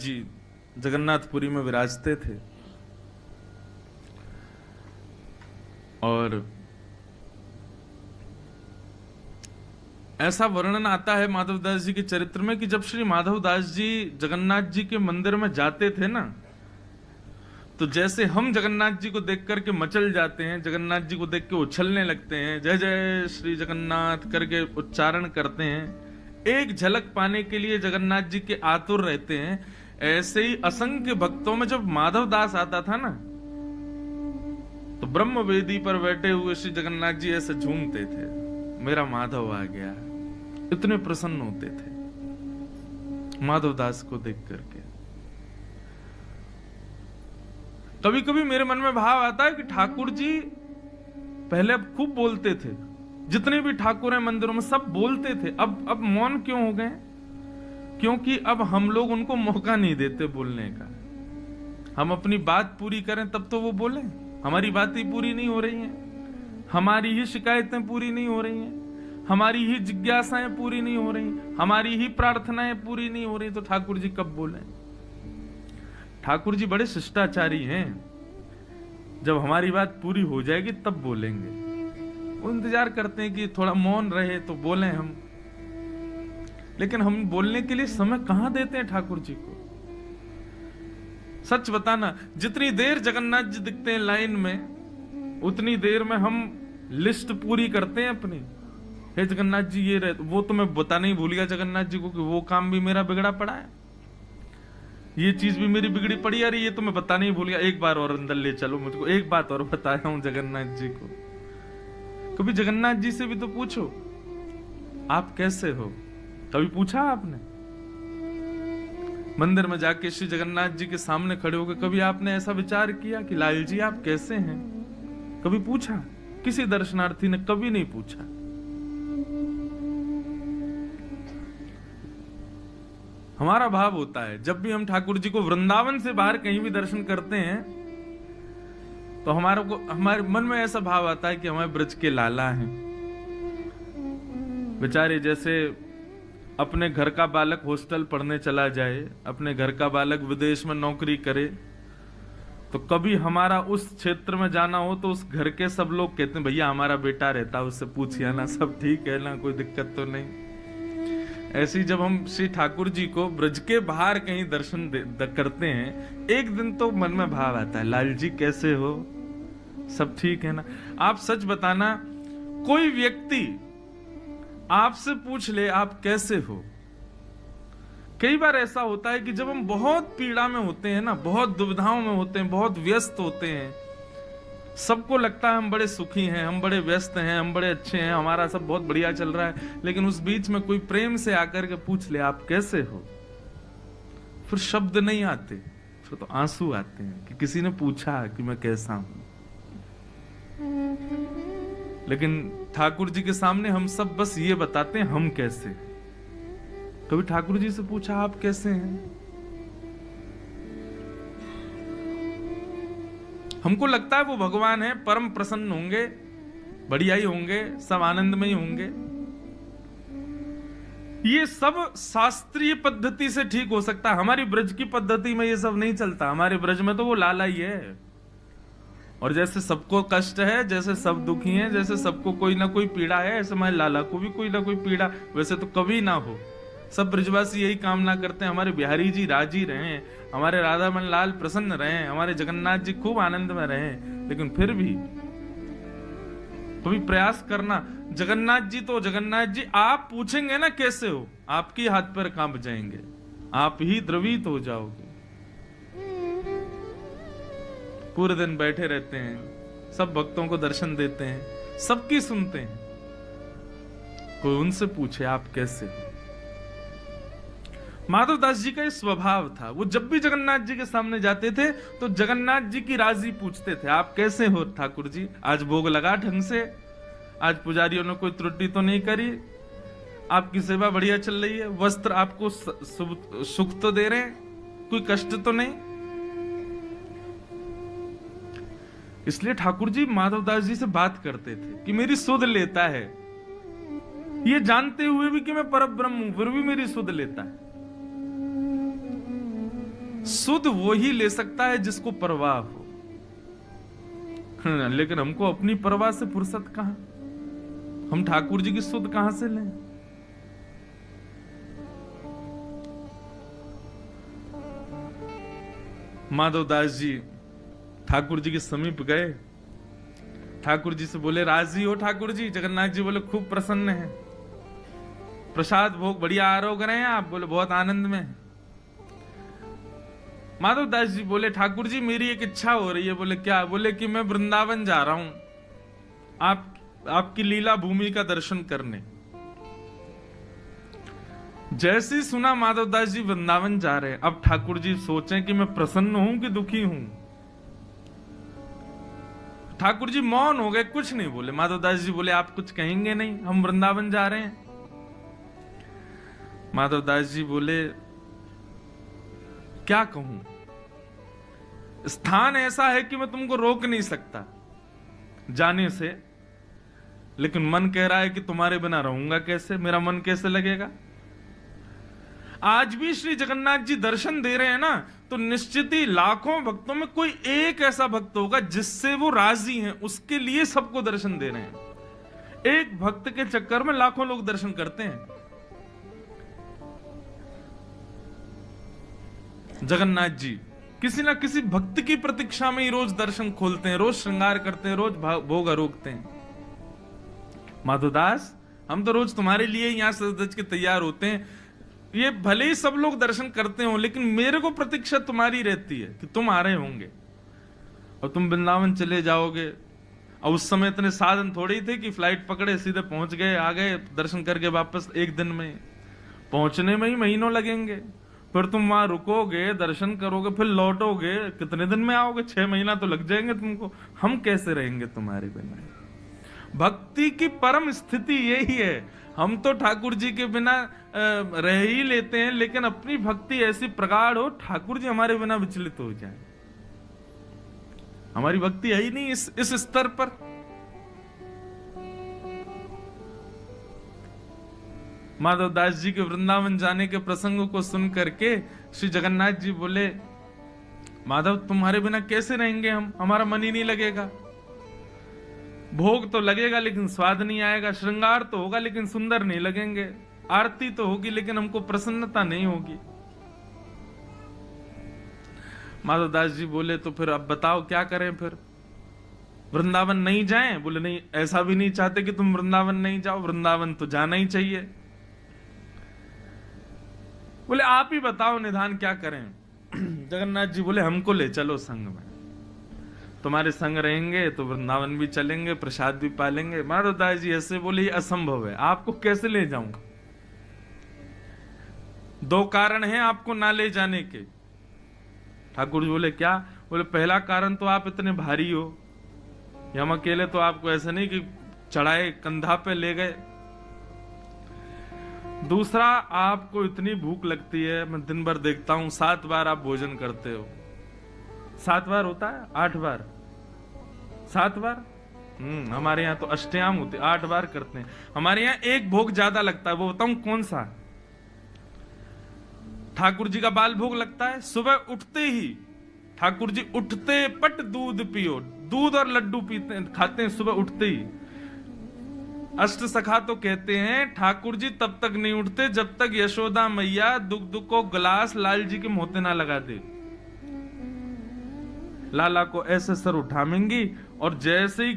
जी जगन्नाथपुरी में विराजते थे और ऐसा वर्णन आता है माधवदास जी के चरित्र में कि जब श्री माधवदास जी जगन्नाथ जी के मंदिर में जाते थे ना, तो जैसे हम जगन्नाथ जी को देख करके मचल जाते हैं, जगन्नाथ जी को देख के उछलने लगते हैं, जय जय श्री जगन्नाथ करके उच्चारण करते हैं, एक झलक पाने के लिए जगन्नाथ जी के आतुर रहते हैं, ऐसे ही असंख्य भक्तों में जब माधवदास आता था ना, तो ब्रह्म वेदी पर बैठे हुए श्री जगन्नाथ जी ऐसे झूमते थे, मेरा माधव आ गया। इतने प्रसन्न होते थे माधवदास को देख करके। कभी कभी मेरे मन में भाव आता है कि ठाकुर जी पहले खूब बोलते थे, जितने भी ठाकुर हैं मंदिरों में सब बोलते थे, अब मौन क्यों हो गए? क्योंकि अब हम लोग उनको मौका नहीं देते बोलने का। हम अपनी बात पूरी करें तब तो वो बोले। हमारी बातें पूरी नहीं हो रही हैं, हमारी ही शिकायतें पूरी नहीं हो रही हैं, हमारी ही जिज्ञासाएं पूरी नहीं हो रही, हमारी ही प्रार्थनाएं पूरी नहीं हो रही, तो ठाकुर जी कब बोले? ठाकुर जी बड़े शिष्टाचारी हैं, जब हमारी बात पूरी हो जाएगी तब बोलेंगे। वो इंतजार करते हैं कि थोड़ा मौन रहे तो बोलें हम, लेकिन हम बोलने के लिए समय कहां देते हैं ठाकुर जी को? सच बताना, जितनी देर जगन्नाथ जी दिखते हैं लाइन में, उतनी देर में हम लिस्ट पूरी करते हैं अपनी। हे जगन्नाथ जी ये रहे, वो तो मैं बताना ही भूल गया जगन्नाथ जी को कि वो काम भी मेरा बिगड़ा पड़ा है, ये चीज भी मेरी बिगड़ी पड़ी, यार ये तो मैं बताना ही भूल गया, एक बार और अंदर ले चलो मुझको, एक बात और बताया हूं जगन्नाथ जी को। कभी जगन्नाथ जी से भी तो पूछो आप कैसे हो? कभी पूछा आपने? मंदिर में जाके श्री जगन्नाथ जी के सामने खड़े होकर कभी आपने ऐसा विचार किया कि लाल जी आप कैसे हैं? कभी पूछा? किसी दर्शनार्थी ने कभी नहीं पूछा। हमारा भाव होता है जब भी हम ठाकुर जी को वृंदावन से बाहर कहीं भी दर्शन करते हैं, तो हमारे मन में ऐसा भाव आता है कि हमारे ब्रज के लाला हैं बेचारे। जैसे अपने घर का बालक हॉस्टल पढ़ने चला जाए, अपने घर का बालक विदेश में नौकरी करे, तो कभी हमारा उस क्षेत्र में जाना हो तो उस घर के सब लोग कहते हैं भैया हमारा बेटा रहता है, उससे पूछिए ना, सब ठीक है ना, कोई दिक्कत तो नहीं। ऐसी जब हम श्री ठाकुर जी को ब्रज के बाहर कहीं दर्शन करते हैं, एक दिन तो मन में भाव आता है लाल जी कैसे हो, सब ठीक है ना? आप सच बताना, कोई व्यक्ति आपसे पूछ ले आप कैसे हो। कई बार ऐसा होता है कि जब हम बहुत पीड़ा में होते हैं ना, बहुत दुविधाओं में होते हैं, बहुत व्यस्त होते हैं, सबको लगता है हम बड़े सुखी हैं, हम बड़े व्यस्त हैं, हम बड़े अच्छे हैं, हमारा सब बहुत बढ़िया चल रहा है, लेकिन उस बीच में कोई प्रेम से आकर के पूछ ले आप कैसे हो, फिर शब्द नहीं आते, फिर तो आंसू आते हैं कि किसी ने पूछा कि मैं कैसा हूं। लेकिन ठाकुर जी के सामने हम सब बस ये बताते हैं हम कैसे। कभी ठाकुर जी से पूछा आप कैसे हैं? हमको लगता है वो भगवान है, परम प्रसन्न होंगे, बढ़िया ही होंगे, सब आनंद में ही होंगे। ये सब शास्त्रीय पद्धति से ठीक हो सकता है, हमारी ब्रज की पद्धति में ये सब नहीं चलता। हमारे ब्रज में तो वो लाला ही है, और जैसे सबको कष्ट है, जैसे सब दुखी हैं, जैसे सबको कोई ना कोई पीड़ा है, ऐसे हमारे लाला को भी कोई ना कोई पीड़ा वैसे तो कभी ना हो। सब ब्रजवासी यही कामना करते हैं हमारे बिहारी जी राजी रहें, हमारे राधामन लाल प्रसन्न रहें, हमारे जगन्नाथ जी खूब आनंद में रहें। लेकिन फिर भी कभी प्रयास करना, जगन्नाथ जी तो जगन्नाथ जी, आप पूछेंगे ना कैसे हो, आपकी हाथ पैर कांप जाएंगे, आप ही द्रवित हो जाओगे। पूरे दिन बैठे रहते हैं, सब भक्तों को दर्शन देते हैं, सबकी सुनते हैं, कोई उनसे पूछे आप कैसे हो? माधवदास जी का ये स्वभाव था, वो जब भी जगन्नाथ जी के सामने जाते थे तो जगन्नाथ जी की राजी पूछते थे आप कैसे हो ठाकुर जी, आज भोग लगा ढंग से, आज पुजारियों ने कोई त्रुटि तो नहीं करी, आपकी सेवा बढ़िया चल रही है, वस्त्र आपको सुख तो दे रहे हैं, कोई कष्ट तो नहीं। इसलिए ठाकुर जी माधवदास जी से बात करते थे कि मेरी सुध लेता है, ये जानते हुए भी कि मैं परब्रह्म हूं, फिर भी मेरी सुध लेता है। सुध वो ही ले सकता है जिसको परवाह हो। लेकिन हमको अपनी परवाह से फुर्सत कहां, हम ठाकुर जी की सुध कहां से लें? माधवदास जी ठाकुर जी के समीप गए, ठाकुर जी से बोले, राजी हो ठाकुर जी? जगन्नाथ जी बोले, खूब प्रसन्न है। प्रसाद भोग बढ़िया आरोग रहे हैं आप? बोले, बहुत आनंद में। माधवदास जी बोले, ठाकुर जी मेरी एक इच्छा हो रही है। बोले, क्या? बोले कि मैं वृंदावन जा रहा हूं आपकी लीला भूमि का दर्शन करने। जैसे ही सुना माधवदास जी वृंदावन जा रहे हैं, अब ठाकुर जी सोचें कि मैं प्रसन्न हूं कि दुखी हूं। ठाकुर जी मौन हो गए, कुछ नहीं बोले। माधवदास जी बोले, आप कुछ कहेंगे नहीं? हम वृंदावन जा रहे हैं। माधवदास जी बोले, क्या कहूं? स्थान ऐसा है कि मैं तुमको रोक नहीं सकता जाने से, लेकिन मन कह रहा है कि तुम्हारे बिना रहूंगा कैसे, मेरा मन कैसे लगेगा। आज भी श्री जगन्नाथ जी दर्शन दे रहे हैं ना, तो निश्चित ही लाखों भक्तों में कोई एक ऐसा भक्त होगा जिससे वो राजी हैं, उसके लिए सबको दर्शन दे रहे हैं। एक भक्त के चक्कर में लाखों लोग दर्शन करते हैं। जगन्नाथ जी किसी ना किसी भक्त की प्रतीक्षा में ही रोज दर्शन खोलते हैं, रोज श्रृंगार करते हैं, रोज भोग आरोगते हैं। माधवदास, हम तो रोज तुम्हारे लिए यहां सज के तैयार होते हैं। ये भले ही सब लोग दर्शन करते हो, लेकिन मेरे को प्रतीक्षा तुम्हारी रहती है कि तुम आ रहे होंगे और तुम वृंदावन चले जाओगे। और उस समय इतने साधन थोड़े ही थे कि फ्लाइट पकड़े सीधे पहुंच गए, आ गए, दर्शन करके वापस एक दिन में। पहुंचने में ही महीनों लगेंगे, फिर तुम वहां रुकोगे, दर्शन करोगे, फिर लौटोगे, कितने दिन में आओगे? 6 महीना तो लग जाएंगे तुमको। हम कैसे रहेंगे तुम्हारे बिना? भक्ति की परम स्थिति यही है। हम तो ठाकुर जी के बिना रह ही लेते हैं, लेकिन अपनी भक्ति ऐसी प्रगाढ़ हो, ठाकुर जी हमारे बिना विचलित हो जाए। हमारी भक्ति है ही नहीं इस स्तर पर। माधवदास जी के वृंदावन जाने के प्रसंग को सुन करके श्री जगन्नाथ जी बोले, माधव तुम्हारे बिना कैसे रहेंगे हम? हमारा मन ही नहीं लगेगा। भोग तो लगेगा लेकिन स्वाद नहीं आएगा, श्रृंगार तो होगा लेकिन सुंदर नहीं लगेंगे, आरती तो होगी लेकिन हमको प्रसन्नता नहीं होगी। माधवदास जी बोले, तो फिर अब बताओ क्या करें? फिर वृंदावन नहीं जाएं? बोले, नहीं, ऐसा भी नहीं चाहते कि तुम वृंदावन नहीं जाओ, वृंदावन तो जाना ही चाहिए। बोले, आप ही बताओ निधान क्या करें? जगन्नाथ जी बोले, हमको ले चलो संग में, तुम्हारे संग रहेंगे तो वृंदावन भी चलेंगे, प्रसाद भी पालेंगे। माधवदास जी ऐसे बोले, ये असंभव है, आपको कैसे ले जाऊं? 2 कारण हैं आपको ना ले जाने के। ठाकुर जी बोले, क्या? बोले, पहला कारण तो आप इतने भारी हो, हम अकेले तो आपको ऐसे नहीं कि चढ़ाए कंधा पे ले गए। दूसरा, आपको इतनी भूख लगती है, मैं दिन भर देखता हूं 7 बार आप भोजन करते हो। 7 बार होता है? 8 बार? 7 बार? हमारे यहाँ तो अष्टयाम होते, 8 बार करते हैं। हमारे यहाँ एक भोग ज्यादा लगता है, वो बताऊं कौन सा? ठाकुर जी का बाल भोग लगता है। सुबह उठते ही ठाकुर जी उठते पट दूध पियो, दूध और लड्डू पीते खाते हैं सुबह उठते ही। अष्ट सखा तो कहते हैं ठाकुर जी तब तक नहीं उठते जब तक यशोदा मैया दुग्ध को गिलास लाल जी के मोते ना लगा दे। लाला को ऐसे सर उठाएंगी और जैसे ही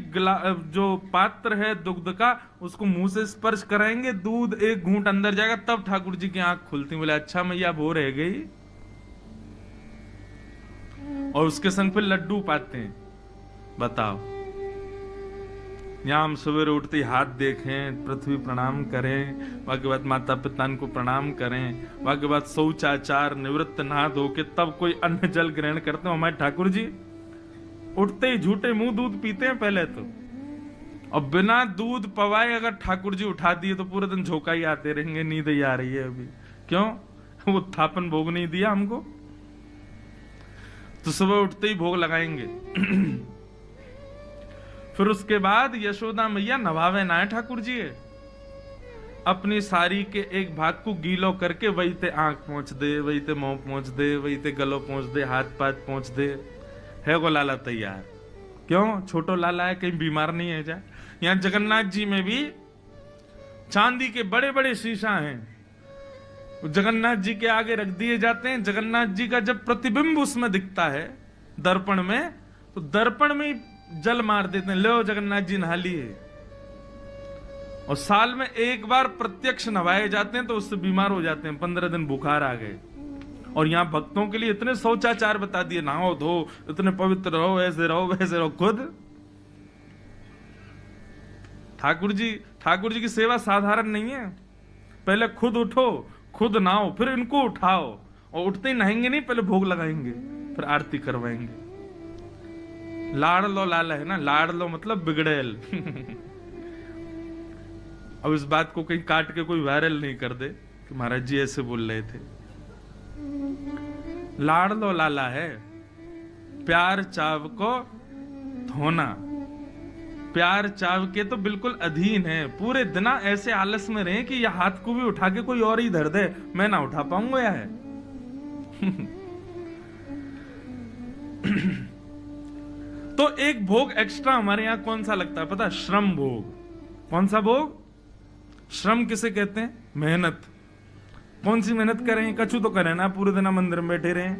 जो पात्र है दुग्ध का उसको मुंह से स्पर्श कराएंगे, दूध एक घूंट अंदर जाएगा, तब ठाकुर जी की आंख खुलती। बोले, अच्छा मैया वो रह गई। और उसके संग फिर लड्डू पाते हैं। बताओ, यहां हम सवेरे उठते ही हाथ देखें, पृथ्वी प्रणाम करें, बाकी बात माता पिता को प्रणाम करें, बाकी बात शौचाचार निवृत्त नहा धो के तब कोई अन्न जल ग्रहण करते हो। हमारे ठाकुर जी उठते ही झूठे मुंह दूध पीते हैं पहले तो, और बिना दूध पवाए अगर ठाकुर जी उठा दिए तो पूरे दिन झोंका ही आते रहेंगे, नींद ही आ रही है अभी। क्यों? वो थापन भोग नहीं दिया हमको, तो सुबह उठते ही भोग लगाएंगे। फिर उसके बाद यशोदा मैया नवावे ना ठाकुर जी। अपनी साड़ी के एक भाग को गीलो करके वही ते आंख पहुंच दे, वही ते मुंह पहुंच दे, वही ते गलो पहुंच दे, हाथ पात पहुंच दे, है वो लाला तैयार। क्यों? छोटो लाला है, कहीं बीमार नहीं है जा। यहाँ जगन्नाथ जी में भी चांदी के बड़े बड़े शीशा हैं, जगन्नाथ जी के आगे रख दिए जाते हैं। जगन्नाथ जी का जब प्रतिबिंब उसमें दिखता है दर्पण में, तो दर्पण में ही जल मार देते हैं, लो जगन्नाथ जी नहा लिए। और साल में एक बार प्रत्यक्ष नवाए जाते हैं, तो उससे बीमार हो जाते हैं, 15 दिन बुखार आ गए। और यहाँ भक्तों के लिए इतने शौचाचार बता दिए, नहाओ धो, इतने पवित्र रहो, ऐसे रहो वैसे रहो। खुद ठाकुर जी की सेवा साधारण नहीं है। पहले खुद उठो, खुद नहाओ, फिर इनको उठाओ, और उठते ही नहाएंगे नहीं, पहले भोग लगाएंगे, फिर आरती करवाएंगे। लाड़ लो लाला है ना, लाड़ लो मतलब बिगड़ेल। अब इस बात को कहीं काट के कोई वायरल नहीं कर दे कि महाराज जी ऐसे बोल रहे थे। लाड़ लो लाला है, प्यार चाव को धोना, प्यार चाव के तो बिल्कुल अधीन है। पूरे दिन ऐसे आलस में रहे कि यह हाथ को भी उठा के कोई और ही धर दे, मैं ना उठा पाऊंगा या है। तो एक भोग एक्स्ट्रा हमारे यहां कौन सा लगता है पता है? श्रम भोग। कौन सा भोग? श्रम किसे कहते हैं? मेहनत। कौन सी मेहनत करें? कछु तो करें ना, पूरे दिन मंदिर में बैठे रहें,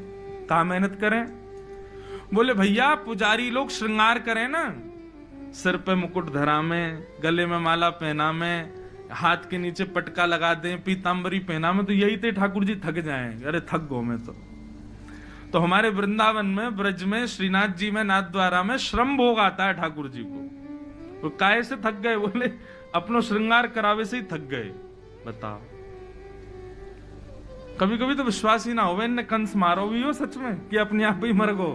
कहां मेहनत करें? बोले भैया पुजारी लोग श्रृंगार करें ना, सिर पे मुकुट धरा में, गले में माला पहना में, हाथ के नीचे पटका लगा दें, पीतांबरी पहना में, तो यही थे ठाकुर जी थक जाएं। अरे थक गो मैं तो हमारे वृंदावन में, ब्रज में, श्रीनाथ जी में, नाथ द्वारा में श्रम भोग आता है ठाकुर जी को। तो काय से थक गए? बोले अपनो श्रृंगार करावे से ही थक गए। बताओ, कभी कभी तो विश्वास ही ना हो, इनने कंस मारो भी हो सच में कि अपने आप ही मर गो,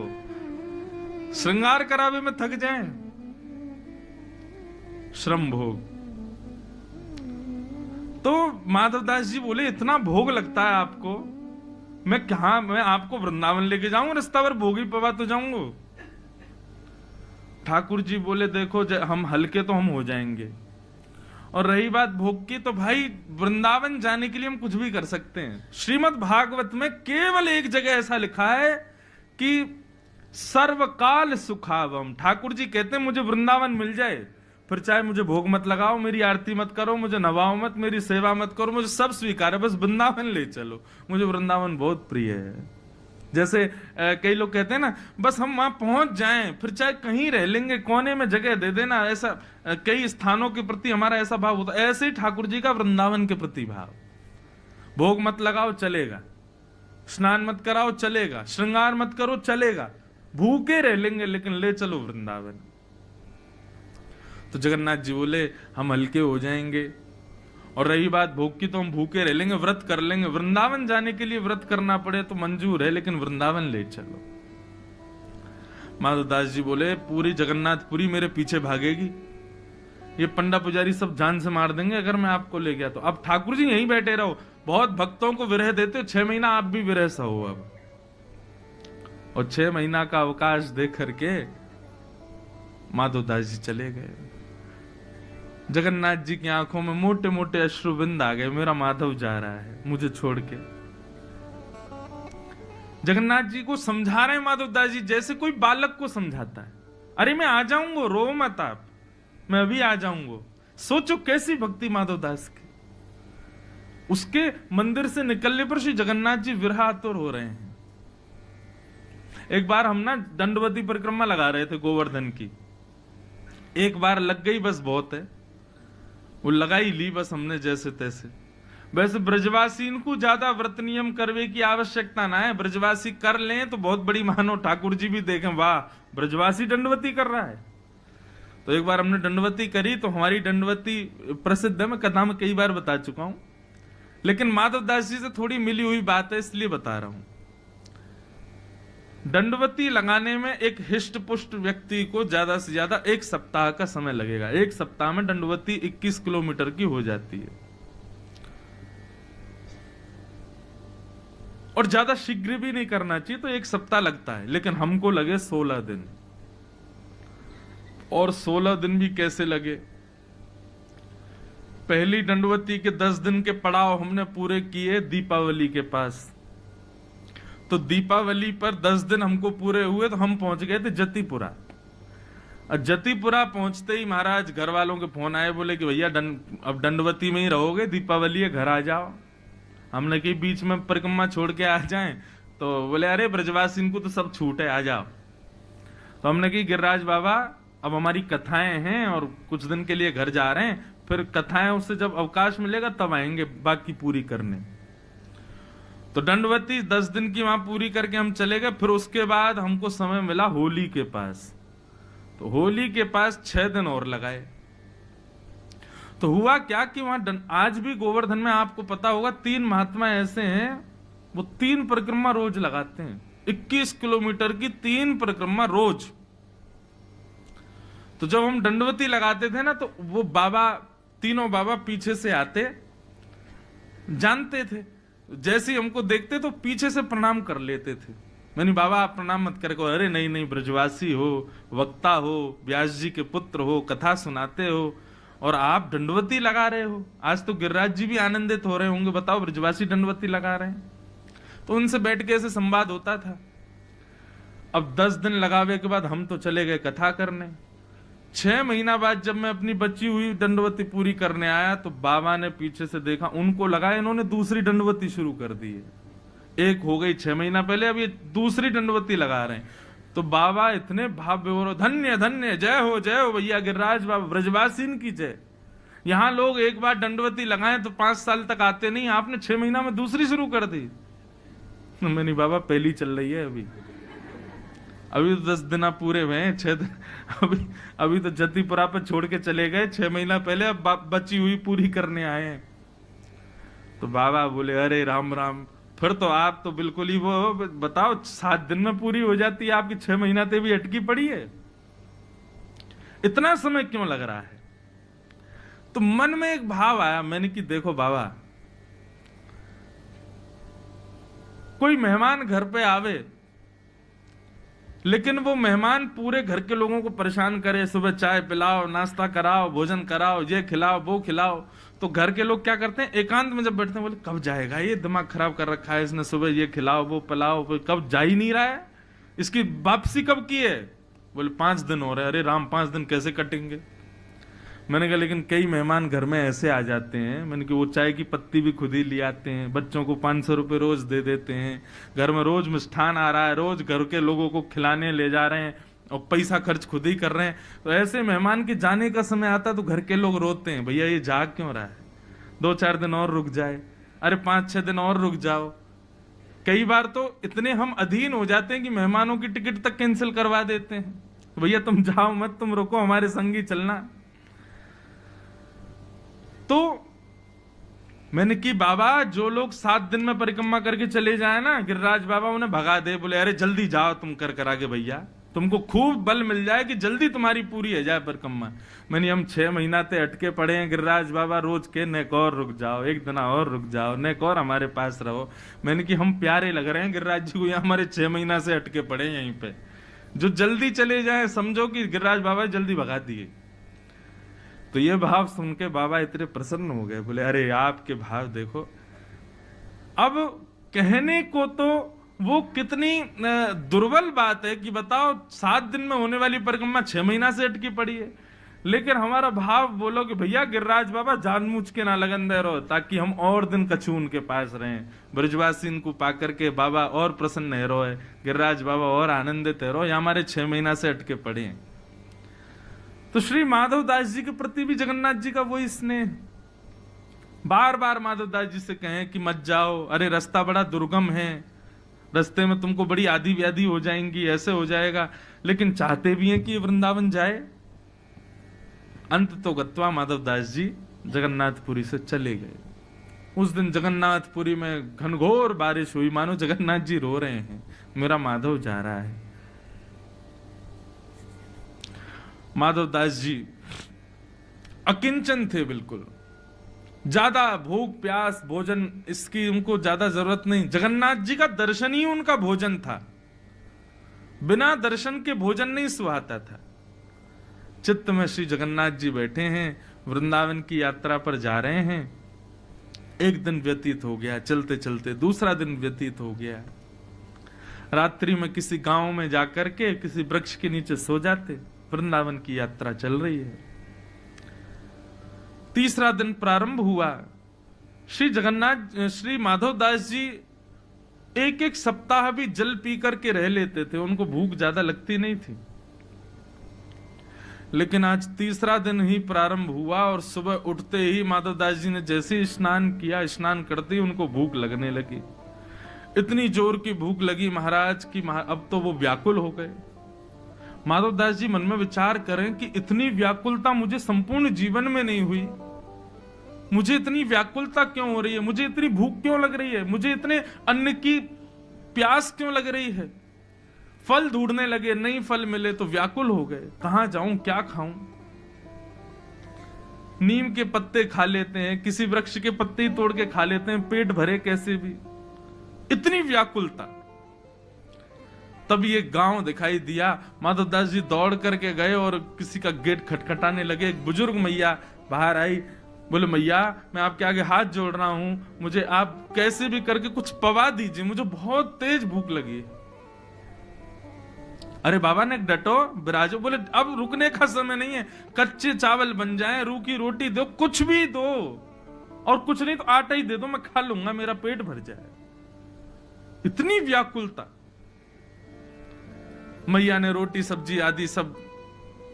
श्रृंगार करावे में थक जाए। श्रम भोग। तो माधवदास जी बोले इतना भोग लगता है आपको, मैं आपको वृंदावन लेके जाऊंगा, रास्ता भर भोगी पवा तो जाऊंगा। ठाकुर जी बोले देखो हम हल्के तो हम हो जाएंगे, और रही बात भोग की, तो भाई वृंदावन जाने के लिए हम कुछ भी कर सकते हैं। श्रीमद् भागवत में केवल एक जगह ऐसा लिखा है कि सर्वकाल सुखावम। ठाकुर जी कहते हैं मुझे वृंदावन मिल जाए, फिर चाहे मुझे भोग मत लगाओ, मेरी आरती मत करो, मुझे नवाओ मत, मेरी सेवा मत करो, मुझे सब स्वीकार है, बस वृंदावन ले चलो। मुझे वृंदावन बहुत प्रिय है। जैसे कई लोग कहते हैं ना, बस हम वहां पहुंच जाएं, फिर चाहे कहीं रह लेंगे, कोने में जगह दे देना। ऐसा कई स्थानों के प्रति हमारा ऐसा भाव होता है, ऐसे ही ठाकुर जी का वृंदावन के प्रति भाव। भोग मत लगाओ चलेगा, स्नान मत कराओ चलेगा, श्रृंगार मत करो चलेगा, भूखे रह लेंगे लेकिन ले चलो वृंदावन। तो जगन्नाथ जी बोले हम हल्के हो जाएंगे, और रही बात भोग की तो हम भूखे रह लेंगे, व्रत कर लेंगे। वृंदावन जाने के लिए व्रत करना पड़े तो मंजूर है, लेकिन वृंदावन ले चलो। माधवदास जी बोले पूरी जगन्नाथपुरी मेरे पीछे भागेगी, ये पंडा पुजारी सब जान से मार देंगे अगर मैं आपको ले गया तो। अब ठाकुर जी यहीं बैठे रहो, बहुत भक्तों को विरह देते हो, 6 महीना आप भी विरह सहो अब। और 6 महीना का अवकाश दे करके माधवदास जी चले गए। जगन्नाथ जी की आंखों में मोटे मोटे अश्रुबिंद आ गए, मेरा माधव जा रहा है मुझे छोड़ के। जगन्नाथ जी को समझा रहे हैं माधवदास जी, जैसे कोई बालक को समझाता है, अरे मैं आ जाऊंगा, रो मत आप, मैं अभी आ जाऊंगा। सोचो कैसी भक्ति माधवदास की। उसके मंदिर से निकलने पर श्री जगन्नाथ जी विरहातुर हो रहे हैं। एक बार हम ना दंडवती परिक्रमा लगा रहे थे गोवर्धन की, एक बार लग गई बस बहुत है, वो लगाई ली बस हमने जैसे तैसे। वैसे ब्रजवासी इनको ज्यादा व्रत नियम करवे की आवश्यकता ना है, ब्रजवासी कर लें तो बहुत बड़ी मानो। ठाकुर जी भी देखें वाह ब्रजवासी दंडवती कर रहा है। तो एक बार हमने दंडवती करी, तो हमारी दंडवती प्रसिद्ध है, मैं कथा में कई बार बता चुका हूं, लेकिन माधवदास जी से थोड़ी मिली हुई बात है इसलिए बता रहा हूं। दंडवती लगाने में एक हिष्ट पुष्ट व्यक्ति को ज्यादा से ज्यादा 1 सप्ताह का समय लगेगा। 1 सप्ताह में दंडवती 21 किलोमीटर की हो जाती है, और ज्यादा शीघ्र भी नहीं करना चाहिए, तो 1 सप्ताह लगता है। लेकिन हमको लगे 16 दिन, और 16 दिन भी कैसे लगे। पहली दंडवती के 10 दिन के पड़ाव हमने पूरे किए दीपावली के पास। तो दीपावली पर 10 दिन हमको पूरे हुए तो हम पहुंच गए थे जतीपुरा। और जतीपुरा पहुंचते ही महाराज घर वालों के फोन आए, बोले कि भैया अब दंडवती में ही रहोगे, दीपावली है, घर आ जाओ। हमने कहीं बीच में परिक्रमा छोड़ के आ जाएं, तो बोले अरे ब्रजवासी को तो सब छूट है, आ जाओ। तो हमने कही गिरिराज बाबा अब हमारी कथाएं हैं और कुछ दिन के लिए घर जा रहे हैं, फिर कथाएं उससे जब अवकाश मिलेगा तब आएंगे बाकी पूरी करने। तो दंडवती 10 दिन की वहां पूरी करके हम चले गए। फिर उसके बाद हमको समय मिला होली के पास। तो होली के पास 6 दिन और लगाए। तो हुआ क्या कि वहां आज भी गोवर्धन में आपको पता होगा 3 महात्मा ऐसे हैं, वो 3 परिक्रमा रोज लगाते हैं। 21 किलोमीटर की 3 परिक्रमा रोज। तो जब हम दंडवती लगाते थे ना, तो वो बाबा, तीनों बाबा पीछे से आते, जानते थे, जैसे ही हमको देखते तो पीछे से प्रणाम कर लेते थे। मैंने बाबा आप प्रणाम मत करे। अरे नहीं नहीं, ब्रजवासी हो, वक्ता हो, व्यास जी के पुत्र हो, कथा सुनाते हो और आप दंडवती लगा रहे हो। आज तो गिरिराज जी भी आनंदित हो रहे होंगे, बताओ ब्रजवासी दंडवती लगा रहे हैं। तो उनसे बैठ के ऐसे संवाद होता था। अब 10 दिन लगावे के बाद हम तो चले गए कथा करने। 6 महीना बाद जब मैं अपनी बची हुई दंडवती पूरी करने आया तो बाबा ने पीछे से देखा, उनको लगा इन्होंने दूसरी दंडवती शुरू कर दी है। एक हो गई 6 महीना पहले, अब ये दूसरी दंडवती लगा रहे हैं। तो बाबा इतने भाव विभोर, धन्य धन्य, जय हो भैया गिरिराज बाबा, ब्रजवासीन की जय। यहाँ लोग एक बार दंडवती लगाएं तो 5 साल तक आते नहीं, आपने 6 महीना में दूसरी शुरू कर दी। मैंने बाबा पहली चल रही है अभी तो 10 दिन पूरे हुए हैं, 6 दिन अभी तो जतीपुरा पे छोड़ के चले गए 6 महीना पहले, अब बची हुई पूरी करने आए हैं। तो बाबा बोले अरे राम राम, फिर तो आप तो बिल्कुल ही वो, बताओ 7 दिन में पूरी हो जाती है, आपकी 6 महीना ते भी अटकी पड़ी है, इतना समय क्यों लग रहा है। तो मन में एक भाव आया, मैंने कि देखो बाबा, कोई मेहमान घर पे आवे लेकिन वो मेहमान पूरे घर के लोगों को परेशान करे, सुबह चाय पिलाओ, नाश्ता कराओ, भोजन कराओ, ये खिलाओ वो खिलाओ, तो घर के लोग क्या करते हैं, एकांत में जब बैठते हैं बोले कब जाएगा ये, दिमाग खराब कर रखा है इसने, सुबह ये खिलाओ वो पिलाओ, कब जा ही नहीं रहा है, इसकी वापसी कब की है। बोले 5 दिन हो रहे। अरे राम 5 दिन कैसे कटेंगे। मैंने कहा लेकिन कई मेहमान घर में ऐसे आ जाते हैं, मैंने कहा वो चाय की पत्ती भी खुद ही ले आते हैं, बच्चों को 500 रुपये रोज दे देते हैं, घर में रोज मिष्ठान आ रहा है, रोज घर के लोगों को खिलाने ले जा रहे हैं और पैसा खर्च खुद ही कर रहे हैं। तो ऐसे मेहमान के जाने का समय आता तो घर के लोग रोते हैं, भैया ये जा क्यों रहा है, 2-4 दिन और रुक जाए, अरे 5-6 दिन और रुक जाओ। कई बार तो इतने हम अधीन हो जाते हैं कि मेहमानों की टिकट तक कैंसिल करवा देते हैं, भैया तुम जाओ मत, तुम रुको, हमारे संग ही चलना। तो मैंने कि बाबा जो लोग 7 दिन में परिक्रमा करके चले जाए ना, गिरिराज बाबा उन्हें भगा दे, बोले अरे जल्दी जाओ तुम कर आगे भैया, तुमको खूब बल मिल जाए कि जल्दी तुम्हारी पूरी हो जाए परिक्रमा। मैंने हम 6 महीना ते अटके पड़े हैं गिरिराज बाबा, रोज के नेक और रुक जाओ, एक दिन और रुक जाओ, नेक और हमारे पास रहो। मैंने कि हम प्यारे लग रहे हैं गिरिराज जी को, यहाँ हमारे 6 महीना से अटके पड़े हैं यहीं पे, जो जल्दी चले जाए समझो कि गिरिराज बाबा जल्दी भगा दिए। तो ये भाव सुन के बाबा इतने प्रसन्न हो गए, बोले अरे आपके भाव देखो। अब कहने को तो वो कितनी दुर्बल बात है कि बताओ 7 दिन में होने वाली परिक्रमा 6 महीना से अटकी पड़ी है, लेकिन हमारा भाव बोलो कि भैया गिरिराज बाबा जानबूझ के ना लगन दे रहो, ताकि हम और दिन कछु उनके पास रहें, ब्रजवासी इनको पा करके बाबा और प्रसन्न है रहो, गिरिराज बाबा और आनंदित है रहो, या हमारे 6 महीना से अटके पड़े हैं। तो श्री माधव दास जी के प्रति भी जगन्नाथ जी का वही स्नेह, बार बार माधव दास जी से कहें कि मत जाओ, अरे रास्ता बड़ा दुर्गम है, रास्ते में तुमको बड़ी आदि व्याधि हो जाएंगी, ऐसे हो जाएगा, लेकिन चाहते भी हैं कि वृंदावन जाए। अंत तो गत्वा माधव दास जी जगन्नाथपुरी से चले गए। उस दिन जगन्नाथपुरी में घनघोर बारिश हुई, मानो जगन्नाथ जी रो रहे हैं, मेरा माधव जा रहा है। माधव दास जी अकिंचन थे, बिल्कुल ज्यादा भूख प्यास भोजन इसकी उनको ज्यादा जरूरत नहीं, जगन्नाथ जी का दर्शन ही उनका भोजन था, बिना दर्शन के भोजन नहीं सुहाता था। चित्त में श्री जगन्नाथ जी बैठे हैं, वृंदावन की यात्रा पर जा रहे हैं। एक दिन व्यतीत हो गया, चलते चलते दूसरा दिन व्यतीत हो गया। रात्रि में किसी गांव में जाकर के किसी वृक्ष के नीचे सो जाते। वृंदावन की यात्रा चल रही है। तीसरा दिन प्रारंभ हुआ। श्री माधव दास जी एक एक सप्ताह भी जल पी करके रह लेते थे, उनको भूख ज्यादा लगती नहीं थी। लेकिन आज तीसरा दिन ही प्रारंभ हुआ और सुबह उठते ही माधव दास जी ने जैसे ही स्नान किया, स्नान करते ही उनको भूख लगने लगी। इतनी जोर की भूख लगी महाराज की अब तो वो व्याकुल हो गए। माधव दास जी मन में विचार करें कि इतनी व्याकुलता मुझे संपूर्ण जीवन में नहीं हुई। मुझे इतनी व्याकुलता क्यों हो रही है? मुझे इतनी भूख क्यों लग रही है? मुझे इतने अन्न की प्यास क्यों लग रही है? फल ढूंढने लगे, नहीं फल मिले तो व्याकुल हो गए। कहां जाऊं, क्या खाऊं? नीम के पत्ते खा लेते हैं, किसी वृक्ष के पत्ते ही तोड़ के खा लेते हैं, पेट भरे कैसे भी। इतनी व्याकुलता। तब ये गांव दिखाई दिया। माधव दास जी दौड़ करके गए और किसी का गेट खटखटाने लगे। एक बुजुर्ग मैया बाहर आई, बोले मैया मैं आपके आगे हाथ जोड़ रहा हूं, मुझे आप कैसे भी करके कुछ पवा दीजिए, मुझे बहुत तेज भूख लगी। अरे बाबा ने डटो, बिराजो। बोले अब रुकने का समय नहीं है, कच्चे चावल बन जाए, रूखी रोटी दो, कुछ भी दो, और कुछ नहीं तो आटा ही दे दो, मैं खा लूंगा, मेरा पेट भर जाए। इतनी व्याकुलता। मैया ने रोटी सब्जी आदि सब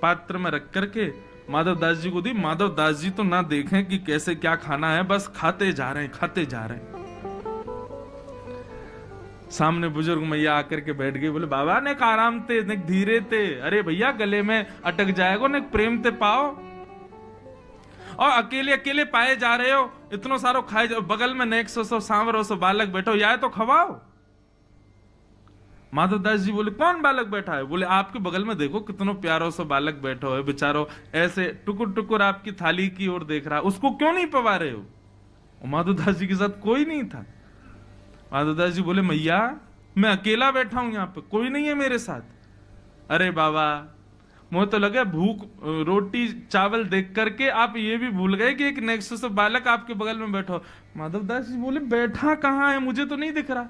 पात्र में रख करके माधव दास जी को दी। माधव दास जी तो ना देखें कि कैसे क्या खाना है, बस खाते जा रहे हैं, खाते जा रहे हैं। सामने बुजुर्ग मैया आकर के बैठ गई। बोले बाबा ने आराम थे, ने धीरे थे। अरे भैया गले में अटक जाएगा, ने प्रेम ते पाओ। और अकेले अकेले पाए जा रहे हो, इतनो सारो खाए जाओ, बगल में नेक सो सांवरो सो बालक बैठो, या तो खवाओ। माधव दास जी बोले कौन बालक बैठा है? बोले आपके बगल में देखो कितनो प्यारो सा बालक बैठो है, बेचारो ऐसे टुकुर टुकुर आपकी थाली की ओर देख रहा, उसको क्यों नहीं पवा रहे हो? माधव दास जी के साथ कोई नहीं था। माधव दास जी बोले मैया मैं अकेला बैठा हूं, यहाँ पे कोई नहीं है मेरे साथ। अरे बाबा मुझे तो लगे भूख रोटी चावल देख करके आप ये भी भूल गए कि एक नेक्स्ट से बालक आपके बगल में बैठो। माधव दास जी बोले बैठा कहाँ है, मुझे तो नहीं दिख रहा।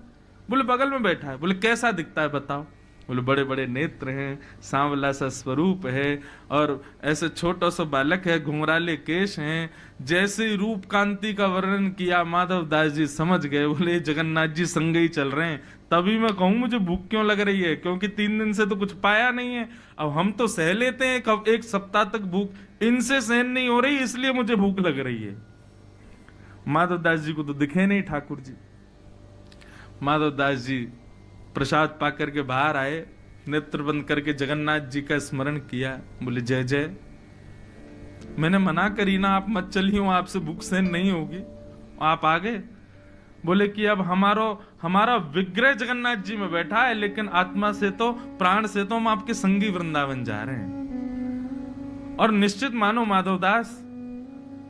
बोले बगल में बैठा है। बोले कैसा दिखता है बताओ? बोले बड़े बड़े नेत्र हैं, सांवला सा स्वरूप है, और ऐसे छोटा सा बालक है, घुंघराले केश हैं। जैसे ही रूप कांति का वर्णन किया माधव दास जी समझ गए। बोले जगन्नाथ जी संग ही चल रहे हैं। तभी मैं कहूं मुझे भूख क्यों लग रही है, क्योंकि 3 दिन से तो कुछ पाया नहीं है। अब हम तो सह लेते हैं, कब एक सप्ताह तक भूख, इनसे सहन नहीं हो रही, इसलिए मुझे भूख लग रही है। माधव दास जी को तो दिखे नहीं ठाकुर जी। माधव दास जी प्रसाद पा करके बाहर आए, नेत्र बंद करके जगन्नाथ जी का स्मरण किया। बोले जय जय, मैंने मना करी ना, आप मत चलिए, आपसे भूख सहन नहीं होगी, आप आ गए। बोले कि अब हमारा विग्रह जगन्नाथ जी में बैठा है, लेकिन आत्मा से तो प्राण से तो हम आपके संगी वृंदावन जा रहे हैं। और निश्चित मानो माधव दास,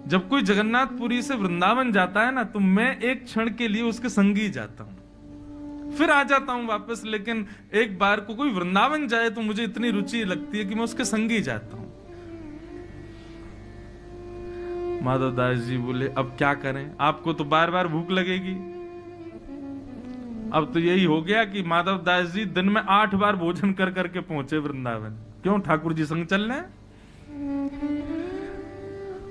जब कोई जगन्नाथपुरी से वृंदावन जाता है ना, तो मैं एक क्षण के लिए उसके संगी जाता हूं, फिर आ जाता हूं वापस। लेकिन एक बार को कोई वृंदावन जाए तो मुझे इतनी रुचि लगती है कि मैं उसके संगी जाता हूं। माधव दास जी बोले अब क्या करें, आपको तो बार बार भूख लगेगी। अब तो यही हो गया कि माधव दास जी दिन में 8 बार भोजन कर करके पहुंचे वृंदावन। क्यों? ठाकुर जी संग चल रहे।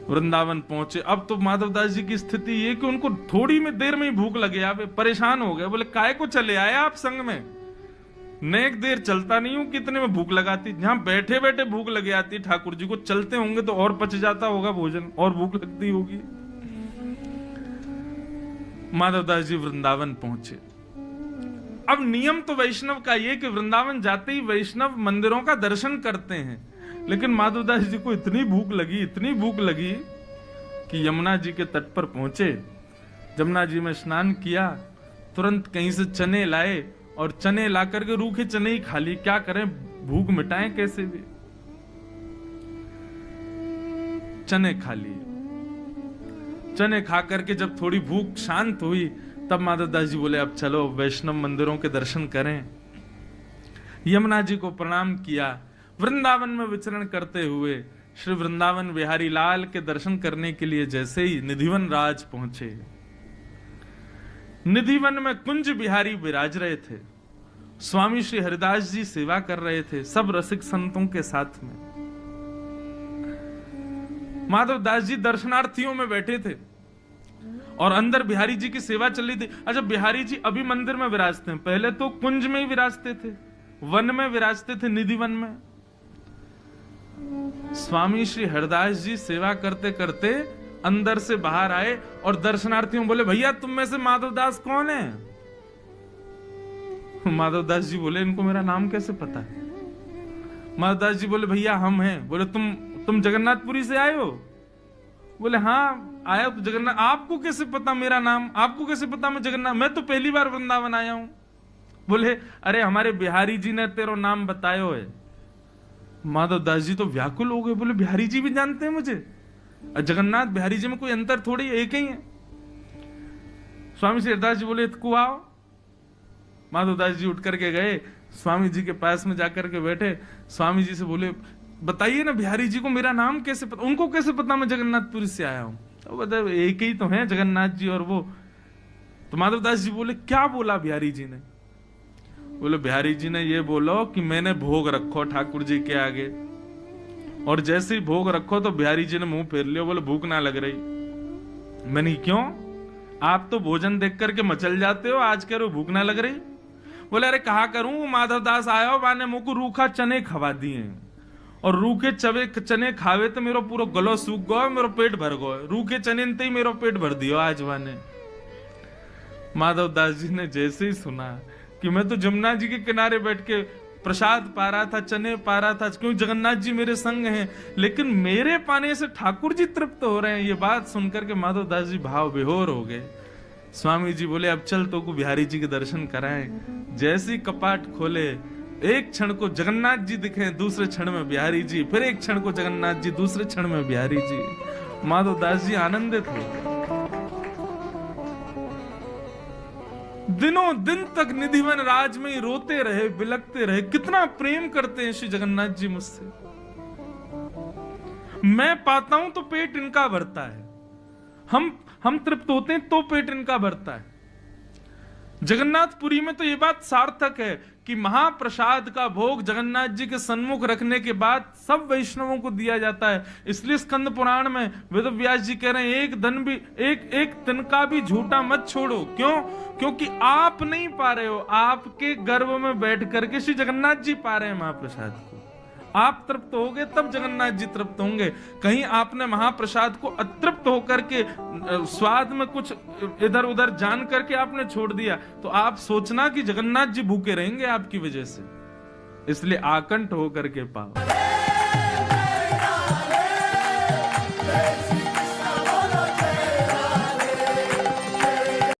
वृंदावन पहुंचे। अब तो माधव दास जी की स्थिति ये कि उनको थोड़ी में देर में ही भूख लगे, आप परेशान हो गए। बोले काय को चले आए आप संग में, नेक देर चलता नहीं हूं, कितने में भूख लगाती, जहां बैठे बैठे भूख लगे आती। ठाकुर जी को चलते होंगे तो और पच जाता होगा भोजन, और भूख लगती होगी। माधव दास जी वृंदावन पहुंचे। अब नियम तो वैष्णव का ये कि वृंदावन जाते ही वैष्णव मंदिरों का दर्शन करते हैं, लेकिन माधव दास जी को इतनी भूख लगी कि यमुना जी के तट पर पहुंचे। यमुना जी में स्नान किया, तुरंत कहीं से चने लाए और चने ला करके रूखे चने ही खा लिए। क्या करें, भूख मिटाएं कैसे भी। चने खा लिए। चने खा करके जब थोड़ी भूख शांत हुई, तब माधव दास जी बोले अब चलो वैष्णव मंदिरों के दर्शन करें। यमुना जी को प्रणाम किया। वृंदावन में विचरण करते हुए श्री वृंदावन बिहारी लाल के दर्शन करने के लिए जैसे ही निधिवन राज पहुंचे, निधिवन में कुंज बिहारी विराज रहे थे, स्वामी श्री हरिदास जी सेवा कर रहे थे सब रसिक संतों के साथ में। माधव दास जी दर्शनार्थियों में बैठे थे और अंदर बिहारी जी की सेवा चल रही थी। अच्छा, बिहारी जी अभी मंदिर में विराजते हैं, पहले तो कुंज में ही विराजते थे, वन में विराजते थे, निधि वन में। स्वामी श्री हरिदास जी सेवा करते करते अंदर से बाहर आए और दर्शनार्थियों बोले, भैया तुम में से माधव दास कौन है? माधव दास जी बोले, इनको मेरा नाम कैसे पता है? माधव दास जी बोले, भैया हम हैं। बोले, तुम जगन्नाथपुरी से आए हो? बोले, हाँ आया तो जगन्नाथ। आपको कैसे पता मेरा नाम? आपको कैसे पता मैं जगन्नाथ? मैं तो पहली बार वृंदावन आया हूं। बोले, अरे हमारे बिहारी जी ने तेरा नाम बतायो है। माधव दास जी तो व्याकुल हो गए, बोले, बिहारी जी भी जानते हैं मुझे? जगन्नाथ बिहारी जी में कोई अंतर थोड़ी, एक ही है। स्वामी श्री हरिदास जी बोले, इतको आओ। माधव दास जी उठ करके गए, स्वामी जी के पास में जाकर के बैठे, स्वामी जी से बोले, बताइए ना बिहारी जी को मेरा नाम कैसे पता? उनको कैसे पता मैं जगन्नाथपुरी से आया हूं? तो बता, एक ही तो है जगन्नाथ जी और वो। तो माधव दास जी बोले, क्या बोला बिहारी जी ने? बोले, बिहारी जी ने ये बोलो कि मैंने भोग रखो ठाकुर जी के आगे, और जैसे ही भोग रखो तो बिहारी जी ने मुंह फेर लिया। बोले, भूख ना लग रही। मैंने, क्यों? आप तो भोजन देख करके मचल जाते हो, आज कह रहे हो भूख ना लग रही? बोले, अरे कहा करूं, माधव दास आया हो, माने मुंह को रूखा चने खवा दिए, और रूखे चने खावे तो मेरो पूरा गलो सूख गयो, मेरो पेट भर गयो। रूखे चने ही मेरो पेट भर दियो आज वाने। माधव दास जी ने जैसे ही सुना कि मैं तो जमुना जी के किनारे बैठ के प्रसाद पा रहा था, चने पा रहा था, क्यों जगन्नाथ जी मेरे संग हैं, लेकिन मेरे पाने से ठाकुर जी तृप्त हो रहे हैं, ये बात सुनकर के माधव दास जी भाव विभोर हो गए। स्वामी जी बोले, अब चल तो को बिहारी जी के दर्शन कराएं। जैसे ही कपाट खोले, एक क्षण को जगन्नाथ जी दिखे, दूसरे क्षण में बिहारी जी, फिर एक क्षण को जगन्नाथ जी, दूसरे क्षण में बिहारी जी। माधव दास जी आनंदित हो। दिनों दिन तक निधिवन राज में ही रोते रहे, बिलखते रहे, कितना प्रेम करते हैं श्री जगन्नाथ जी मुझसे। मैं पाता हूं तो पेट इनका भरता है, हम तृप्त होते हैं तो पेट इनका भरता है। जगन्नाथपुरी में तो ये बात सार्थक है कि महाप्रसाद का भोग जगन्नाथ जी के सन्मुख रखने के बाद सब वैष्णवों को दिया जाता है। इसलिए स्कंद पुराण में वेदव्यास जी कह रहे हैं, एक तिनका भी झूठा मत छोड़ो। क्यों? क्योंकि आप नहीं पा रहे हो, आपके गर्भ में बैठ करके श्री जगन्नाथ जी पा रहे हैं महाप्रसाद को। आप तृप्त होगे तब जगन्नाथ जी तृप्त होंगे। कहीं आपने महाप्रसाद को अतृप्त होकर के स्वाद में कुछ इधर उधर जान करके आपने छोड़ दिया, तो आप सोचना कि जगन्नाथ जी भूखे रहेंगे आपकी वजह से। इसलिए आकंठ होकर के पाओ।